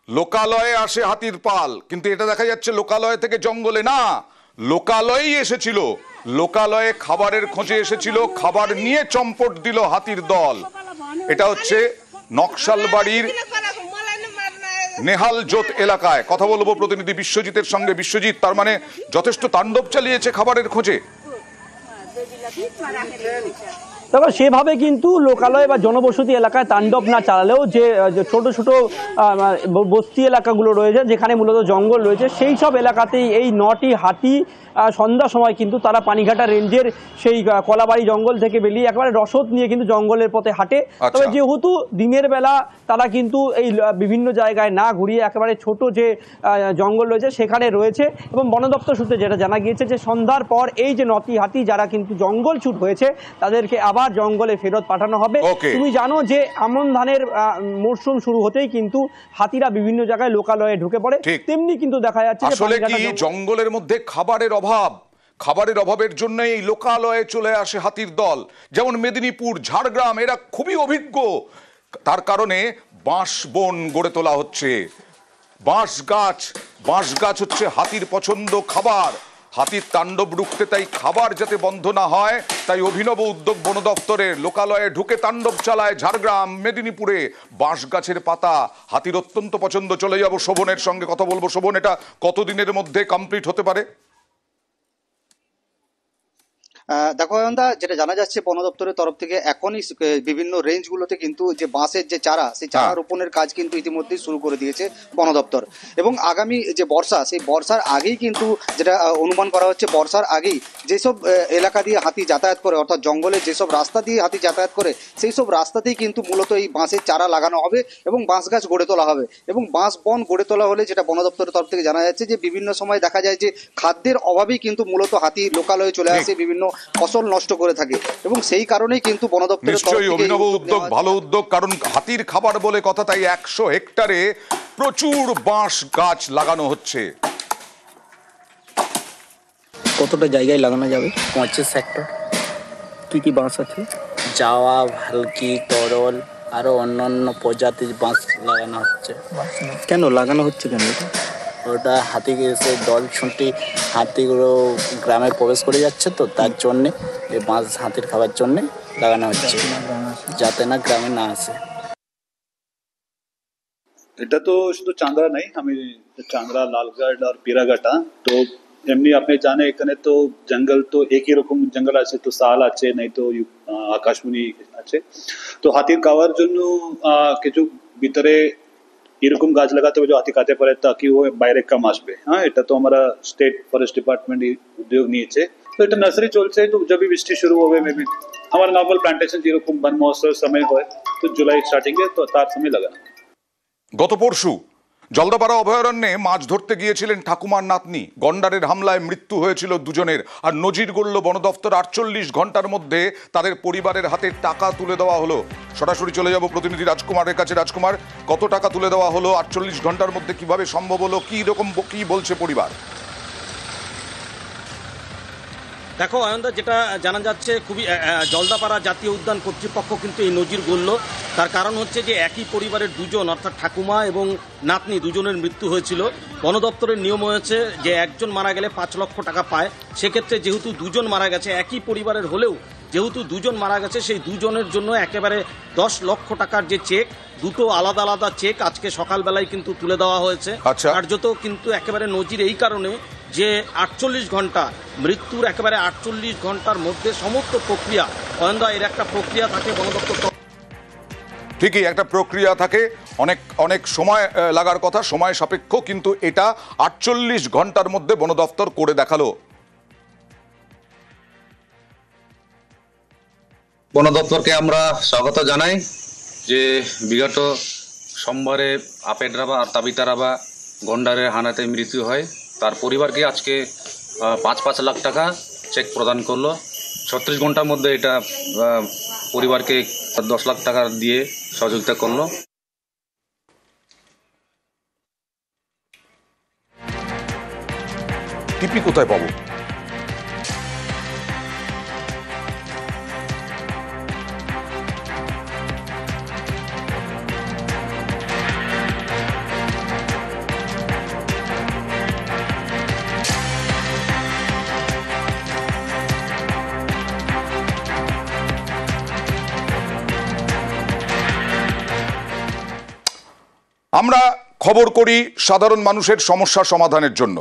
লোকালয়ে আসে হাতির পাল, কিন্তু এটা দেখা যাচ্ছে লোকালয় থেকে জঙ্গলে না, লোকালয়েই এসেছিল। লোকালয়ে খাবারের খোঁজে এসেছিল, খাবার নিয়ে চম্পট দিল হাতির দল। এটা হচ্ছে নকশালবাড়ির নেহাল জোত এলাকায়। কথা বলবো প্রতিনিধি বিশ্বজিতের সঙ্গে। বিশ্বজিৎ, তার মানে যথেষ্ট তাণ্ডব চালিয়েছে খাবারের খোঁজে। তবে সেভাবে কিন্তু লোকালয় বা জনবসতি এলাকায় তাণ্ডব না চালালেও যে ছোট ছোট বস্তি এলাকাগুলো রয়েছে, যেখানে মূলত জঙ্গল রয়েছে, সেই সব এলাকাতেই এই 9টি হাতি সন্ধ্যার সময় কিন্তু তারা পানিঘাটা রেঞ্জের সেই কলাবাড়ি জঙ্গল থেকে বেরিয়ে একেবারে রসদ নিয়ে কিন্তু জঙ্গলের পথে হাঁটে। তবে যেহেতু দিনের বেলা তারা কিন্তু এই বিভিন্ন জায়গায় না ঘুরিয়ে একেবারে ছোট যে জঙ্গল রয়েছে সেখানে রয়েছে, এবং বন দপ্তর সূত্রে যেটা জানা গিয়েছে যে সন্ধ্যার পর এই যে 9টি হাতি যারা কিন্তু জঙ্গল ছুট হয়েছে তাদেরকে আবার জঙ্গলে ফেরত পাঠানো হবে। তুমি জানো যে আমন ধানের মরশুম শুরু হতেই কিন্তু হাতিরা বিভিন্ন জায়গায় লোকালয়ে ঢুকে পড়ে, তেমনি কিন্তু দেখা যাচ্ছে আসলে কি জঙ্গলের মধ্যে খাবারের অভাবের জন্য এই লোকালয়ে চলে আসে হাতির দল। যেমন মেদিনীপুর, ঝাড়গ্রাম, এরা খুবই অভিজ্ঞ। তার কারণে বাঁশ বন গড়ে তোলা হচ্ছে। বাঁশ গাছ হচ্ছে হাতির পছন্দ খাবার। হাতির তাণ্ডব রুখতে তাই খাবার যাতে বন্ধ না হয়, তাই অভিনব উদ্যোগ বন দপ্তরের। লোকালয়ে ঢুকে তাণ্ডব চালায় ঝাড়গ্রাম, মেদিনীপুরে। বাঁশ গাছের পাতা হাতির অত্যন্ত পছন্দ। চলে যাব শোভনের সঙ্গে কথা বলবো। শোভন, এটা কতদিনের মধ্যে কমপ্লিট হতে পারে? দেখো অয়নদা, যেটা জানা যাচ্ছে বন দপ্তরের তরফ থেকে এখনই বিভিন্ন রেঞ্জগুলোতে কিন্তু যে বাঁশের যে চারা, সেই চারা রোপণের কাজ কিন্তু ইতিমধ্যেই শুরু করে দিয়েছে বন দপ্তর। এবং আগামী যে বর্ষা, সেই বর্ষার আগেই কিন্তু যেটা অনুমান করা হচ্ছে, বর্ষার আগেই যেসব এলাকা দিয়ে হাতি যাতায়াত করে, অর্থাৎ জঙ্গলের যেসব রাস্তা দিয়ে হাতি যাতায়াত করে, সেই সব রাস্তাতেই কিন্তু মূলত এই বাঁশের চারা লাগানো হবে এবং বাঁশ গাছ গড়ে তোলা হবে। এবং বাঁশ বন গড়ে তোলা হলে যেটা বন দপ্তরের তরফ থেকে জানা যাচ্ছে যে বিভিন্ন সময় দেখা যায় যে খাদ্যের অভাবেই কিন্তু মূলত হাতি লোকালয়ে চলে আসে, বিভিন্ন ফসল নষ্ট করে থাকে, এবং সেই কারণেই কিন্তু বন দপ্তরের নিশ্চয়ই অভিনব উদ্যোগ, ভালো উদ্যোগ। কারণ হাতির খাবার বলে কথা, তাই 100 হেক্টরে প্রচুর বাঁশ গাছ লাগানো হচ্ছে। কতটা জায়গায় লাগানো যাবে? 25 হেক্টর। কি বাঁশ আছে? জাওয়া, ভালকি, তরল, আরো অন্যান্য প্রজাতির বাঁশ লাগানো হচ্ছে। কেন লাগানো হচ্ছে কেন? ওটা হাতি এসে দল ছুটি হাতিগুলো গ্রামে প্রবেশ করে যাচ্ছে, তো তার জন্যে এই বাঁশ হাতির খাবার জন্যে লাগানো হচ্ছে, যাতে না গ্রামে না আসে। এটা তো শুধু চান্দ্রা নাই, আমি চান্দ্রা, লালগড় আর পিরাঘাটা, তো এমনি আপনি জানে এখানে তো জঙ্গল তো একই রকম জঙ্গল আছে, তো শাল আছে, নাই তো আকাশমণি আছে। তো হাতির খাওয়ার জন্য কিছু ভিতরে এরকম গাছ লাগাতে হবে যে হাতি খাতে পারে, তাকি ও বাইরে কম আসবে। হ্যাঁ, এটা তো আমরা স্টেট ফরেস্ট ডিপার্টমেন্ট উদ্যোগ নিয়েছে। তো এটা নার্সারি চলছে, তো যখন বৃষ্টি শুরু হবে মেবি আমার নর্মাল প্লান্টেশন যেরকম বন মহোৎসব সময় হয়, তো জুলাই স্টার্টিং এ তো তার সময় লাগানো। গত পরশু জলদাপাড়া অভয়ারণ্যে মাছ ধরতে গিয়েছিলেন ঠাকুমার নাতনি। গন্ডারের হামলায় মৃত্যু হয়েছিল দুজনের। আর নজির গড়ল বন দপ্তর। 48 ঘন্টার মধ্যে তাদের পরিবারের হাতে টাকা তুলে দেওয়া হলো। সরাসরি চলে যাব প্রতিনিধি রাজকুমারের কাছে। রাজকুমার, কত টাকা তুলে দেওয়া হলো 48 ঘন্টার মধ্যে? কিভাবে সম্ভব হলো? কি বলছে পরিবার? দেখো অয়নদা, যেটা জানা যাচ্ছে, খুবই জলদাপাড়া জাতীয় উদ্যান কর্তৃপক্ষ কিন্তু এই নজির গড়ল। তার কারণ হচ্ছে যে একই পরিবারের দুজন, অর্থাৎ ঠাকুমা এবং নাতনি, দুজনের মৃত্যু হয়েছিল। বন দপ্তরের নিয়ম হয়েছে যে একজন মারা গেলে 5 লক্ষ টাকা পায়। সেক্ষেত্রে যেহেতু দুজন মারা গেছে, একই পরিবারের হলেও যেহেতু দুজন মারা গেছে, সেই দুজনের জন্য একেবারে 10 লক্ষ টাকার যে চেক, দুটো আলাদা আলাদা চেক আজকে সকালবেলায় কিন্তু তুলে দেওয়া হয়েছে। কার্যত কিন্তু একেবারে নজির এই কারণে যে 48 ঘন্টা মৃত্যুর, একেবারে 48 ঘন্টার মধ্যে সমস্ত প্রক্রিয়া, অয়নদা এর একটা প্রক্রিয়া থাকে বন দপ্তর। ঠিকই, একটা প্রক্রিয়া থাকে, অনেক সময় লাগার কথা, সময় সাপেক্ষ, কিন্তু এটা 48 ঘন্টার মধ্যে বন দপ্তর করে দেখালো। বন দপ্তরকে আমরা স্বাগত জানাই যে বিগত সোমবারে আপেডরাবা আর তাবিতারাবা গন্ডারের হানাতে মৃত্যু হয়, তার পরিবারকে আজকে 5 লাখ টাকা চেক প্রদান করলো। 36 ঘন্টার মধ্যে এটা পরিবারকে 10 লাখ টাকা দিয়ে সহযোগিতা করলো। টিপি কোথায় পাবো? আমরা খবর করি সাধারণ মানুষের সমস্যা সমাধানের জন্য।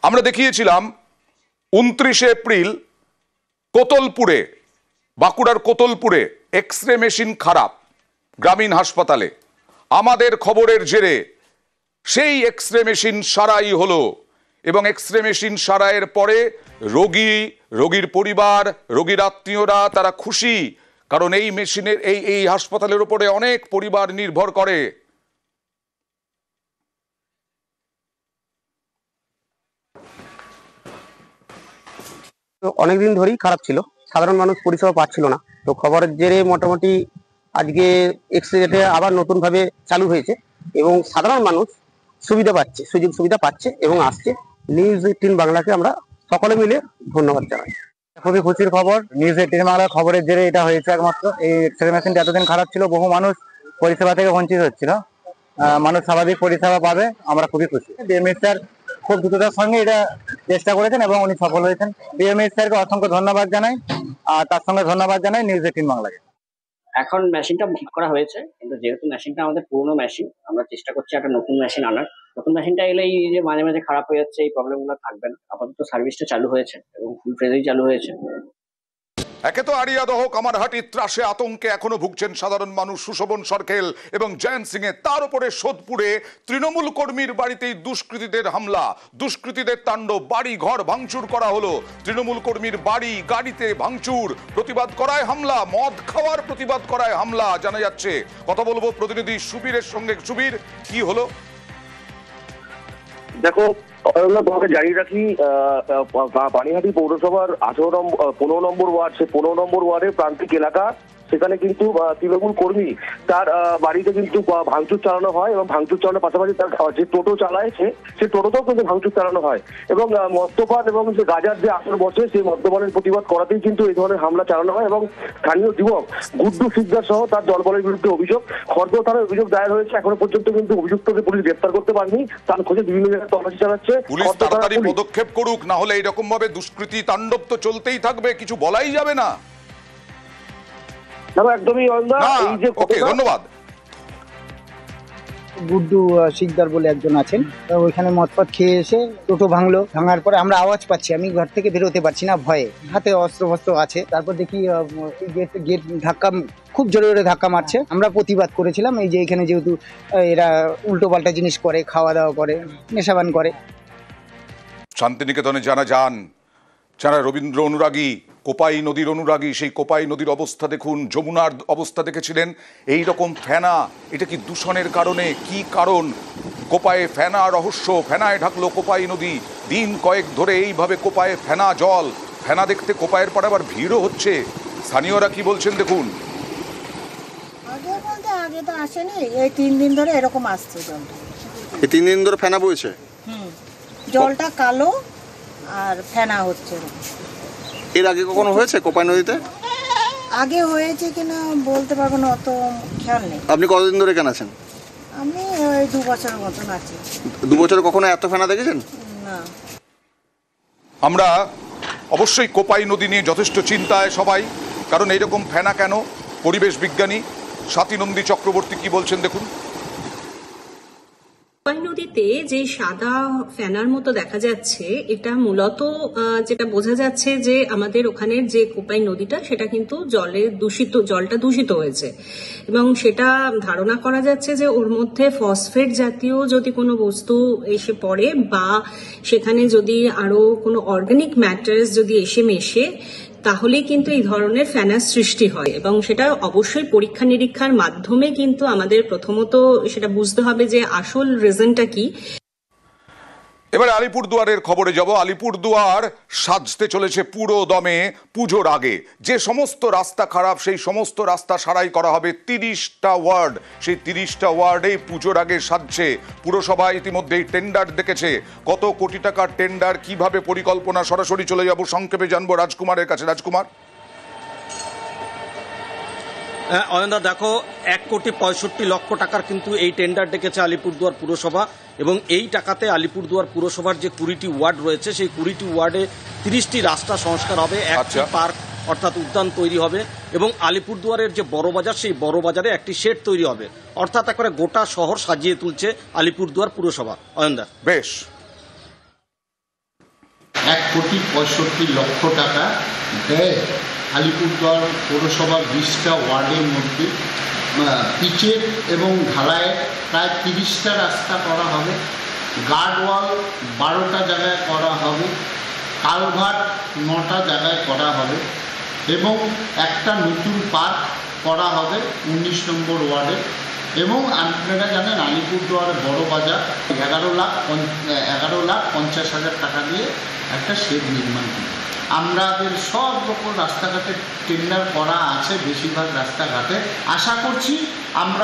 আমরা দেখিয়েছিলাম 29 এপ্রিল কোতলপুরে, বাঁকুড়ার কোতলপুরে এক্স রে মেশিন খারাপ গ্রামীণ হাসপাতালে। আমাদের খবরের জেরে সেই এক্স রে মেশিন সারাই হলো এবং এক্স রে মেশিন সারাইয়ের পরে রোগীর পরিবার, রোগীর আত্মীয়রা তারা খুশি, কারণ এই মেশিনের এই হাসপাতালের উপরে অনেক পরিবার নির্ভর করে। অনেকদিন ধরেই খারাপ ছিল, সাধারণ মানুষ পরিষেবা পাচ্ছিল না। তো খবরের জেরে মোটামুটি আজকে এক্সরেটা আবার নতুন ভাবে চালু হয়েছে এবং সাধারণ মানুষ সুবিধা পাচ্ছে, সুযোগ সুবিধা পাচ্ছে এবং আসছে। নিউজ 18 বাংলাকে আমরা সকলে মিলে ধন্যবাদ জানাই। খুবই খুশির খবর, নিউজ 18 বাংলার খবরের জেরে এটা হয়েছে একমাত্র। এই এক্সরে মেশিনটা এতদিন খারাপ ছিল, বহু মানুষ পরিষেবা থেকে বঞ্চিত হচ্ছিল, মানুষ স্বাভাবিক পরিষেবা পাবে, আমরা খুবই খুশি। ডিএমএস স্যার খুব দ্রুততার সঙ্গে এটা চেষ্টা করেছেন এবং উনি সফল হয়েছেন। ডিএমএস স্যারকে অসংখ্য ধন্যবাদ জানাই, আর তার সঙ্গে ধন্যবাদ জানাই নিউজ 18 বাংলাকে। এখন মেশিনটা ঠিক করা হয়েছে, কিন্তু যেহেতু মেশিনটা আমাদের পুরোনো মেশিন, আমরা চেষ্টা করছি একটা নতুন মেশিন আনার। নতুন মেশিনটা এলে এই যে মাঝে মাঝে খারাপ হয়ে যাচ্ছে, এই প্রবলেমগুলো থাকবে না। আপাতত সার্ভিসটা চালু হয়েছে এবং ফুল ফ্রেজেই চালু হয়েছে। একে তো আড়িয়াদহ কামারহাটির ত্রাসে আতঙ্কে এখনো ভুগছেন সাধারণ মানুষ সুশোভন সরকেল এবং জয়ন্ত সিং এ, তার উপরে সোদপুরে তৃণমূল কর্মীর বাড়িতেই দুষ্কৃতীদের হামলা, দুষ্কৃতীদের তাণ্ডব, বাড়ি ঘর ভাঙচুর করা হলো। তৃণমূল কর্মীর বাড়ি গাড়িতে ভাঙচুর, প্রতিবাদ করায় হামলা, মদ খাওয়ার প্রতিবাদ করায় হামলা জানা যাচ্ছে। কথা বলবো প্রতিনিধি সুবীরের সঙ্গে। সুবীর, কি হলো? দেখো তোমাকে জানিয়ে রাখি, পানিহাটি পৌরসভার 15 নম্বর ওয়ার্ড, সে 15 নম্বর ওয়ার্ডের প্রান্তিক এলাকা, সেখানে কিন্তু তৃণমূল কর্মী তার বাড়িতে কিন্তু ভাঙচুর চালানো হয় এবং ভাঙচুর চালানোর পাশাপাশি তার যে টোটো চালায়ছে সেই টোটোতেও কিন্তু ভাঙচুর চালানো হয় এবং মদ্যপান এবং যে গাজার যে আসর বসে সেই মদ্যপানের প্রতিবাদ করাতেই কিন্তু এই ধরনের হামলা চালানো হয় এবং স্থানীয় যুবক গুড্ডু সিকদার সহ তার দলবলের বিরুদ্ধে অভিযোগ, খড়দহ থানায় অভিযোগ দায়ের হয়েছে। এখনো পর্যন্ত কিন্তু অভিযুক্তকে পুলিশ গ্রেফতার করতে পারেনি, তার খোঁজে বিভিন্ন জায়গায় তল্লাশি চালাচ্ছে। পুলিশ তাড়াতাড়ি পদক্ষেপ করুক, না হলে এইরকম ভাবে দুষ্কৃতী তাণ্ডব তো চলতেই থাকবে, কিছু বলাই যাবে না। একদমই ধন্যবাদ। গুড্ডু শিকদার বলে একজন আছেন, ওইখানে মদপাত খেয়ে এসে টোটো ভাঙলো, ভাঙার পরে আমরা আওয়াজ পাচ্ছি, আমি ঘর থেকে বেরোতে পারছি না ভয়ে, হাতে অস্ত্র ফস্ত্র আছে। তারপর দেখি গেট ধাক্কা, খুব জোরে জোরে ধাক্কা মারছে। আমরা প্রতিবাদ করেছিলাম, এই যে এখানে যেহেতু এরা উল্টো পাল্টা জিনিস করে, খাওয়া দাওয়া করে, নেশাবান করে। শান্তিনিকেতনে যারা রবীন্দ্র অনুরাগী, কোপাই নদীর অনুরাগী, সেই কোপাই নদীর অবস্থা দেখুন, যমুনার অবস্থা দেখেছিলেন। এই রকম ফেনা, এটা কি দূষণের কারণে? কি কারণ? কোপায়ে ফেনা রহস্য, ফেনায় ঢাকলো কোপাই নদী। দিন কয়েক ধরে এইভাবে কোপায়ে ফেনা জল, ফেনা দেখতে কোপায়ের পরে আবার ভিড়ও হচ্ছে। স্থানীয়রা কি বলছেন দেখুন। আগে তো আসেনি, এই 3 দিন ধরে এরকম আসছে জলটা। এই 3 দিন ধরে ফেনা বইছে? জলটা কালো আর ফেনা হচ্ছে। এর আগে কখনো হয়েছে কোপাই নদীতে? আগে হয়েছে কিনা বলতে পারবো না, অত খেয়াল নেই। আপনি কতদিন ধরে এখানে আছেন? আমি ওই 2 বছরের মতন আছি। 2 বছরে কখনো এত ফেনা দেখেছেন? না। আমরা অবশ্যই কোপাই নদী নিয়ে যথেষ্ট চিন্তায় সবাই, কারণ এইরকম ফেনা কেন? পরিবেশ বিজ্ঞানী স্বাতীনন্দী চক্রবর্তী কি বলছেন দেখুন। কোপাই নদীতে যে সাদা ফেনার মতো দেখা যাচ্ছে, এটা মূলত যেটা বোঝা যাচ্ছে যে আমাদের ওখানের যে কোপাই নদীটা, সেটা কিন্তু জলটা দূষিত হয়েছে এবং সেটা ধারণা করা যাচ্ছে যে ওর মধ্যে ফসফেট জাতীয় যদি কোনো বস্তু এসে পড়ে বা সেখানে যদি আরো কোনো অর্গানিক ম্যাটার্স যদি এসে মেশে, তাহলে কিন্তু এই ধরনের ফেনার সৃষ্টি হয় এবং সেটা অবশ্যই পরীক্ষা নিরীক্ষার মাধ্যমে কিন্তু আমাদের প্রথমত সেটা বুঝতে হবে যে আসল রিজনটা কি। এবারে আলিপুরদুয়ারের খবরে যাব। আলিপুরদুয়ার সাজতে চলেছে পুরো দমে পুজোর আগে। যে সমস্ত রাস্তা খারাপ সেই সমস্ত রাস্তা সারাই করা হবে। 30টা ওয়ার্ড, সেই 30টা ওয়ার্ডে পুজোর আগে সাজছে। পুরসভা ইতিমধ্যেই টেন্ডার দেখেছে। কত কোটি টাকার টেন্ডার, কিভাবে পরিকল্পনা, সরাসরি চলে যাব, সংক্ষেপে জানবো রাজকুমারের কাছে। রাজকুমার। অয়নদা, দেখো 1,65,00,000 টাকার কিন্তু এই টেন্ডার ডেকেছে আলিপুরদুয়ার পুরসভা এবং এই টাকাতে আলিপুরদুয়ার পুরসভার যে 20টি ওয়ার্ড রয়েছে সেই 20টি ওয়ার্ডে 30টি রাস্তা সংস্কার হবে, একটি পার্ক অর্থাৎ উদ্যান তৈরি হবে এবং আলিপুরদুয়ারের যে বড় বাজার সেই বড় বাজারে একটি শেড তৈরি হবে, অর্থাৎ একবারে গোটা শহর সাজিয়ে তুলছে আলিপুরদুয়ার পুরসভা। অয়নদা, বেশ, 1,65,00,000 টাকা ব্যয় আলিপুরদুয়ার পৌরসভার 20টা ওয়ার্ডের মধ্যে পিচের এবং ঢালাইয়ের প্রায় 30টা রাস্তা করা হবে, গার্ডওয়াল 12টা জায়গায় করা হবে, কালভার্ট 9টা জায়গায় করা হবে এবং একটা নতুন পার্ক করা হবে 19 নম্বর ওয়ার্ডে। এবং আপনারা জানেন আলিপুরদুয়ারের বড় বাজার 11,50,000 টাকা দিয়ে একটা শেড নির্মাণ করবে। আমাদের সব রকম রাস্তাঘাটে টেন্ডার করা আছে, বেশিরভাগ রাস্তাঘাটে। আশা করছি আমরা